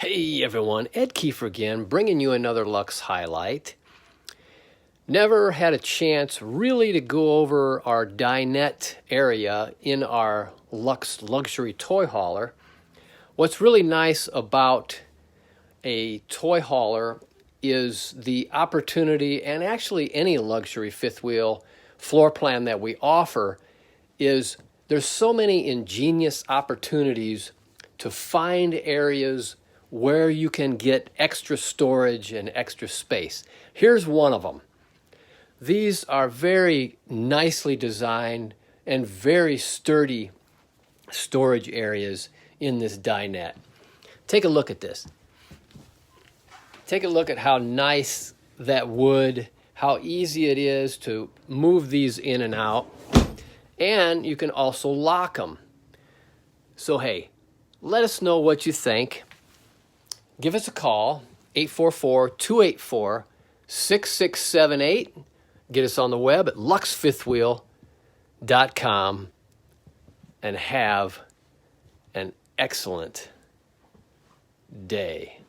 Hey everyone, Ed Kiefer again, bringing you another Luxe highlight. Never had a chance really to go over our dinette area in our Luxe luxury toy hauler. What's really nice about a toy hauler is the opportunity, and actually any luxury fifth wheel floor plan that we offer, is there's so many ingenious opportunities to find areas where you can get extra storage and extra space. Here's one of them. These are very nicely designed and very sturdy storage areas in this dinette. Take a look at this. Take a look at how nice that wood, how easy it is to move these in and out. And you can also lock them. So hey, let us know what you think. Give us a call, 844-284-6678. Get us on the web at luxefifthwheel.com and have an excellent day.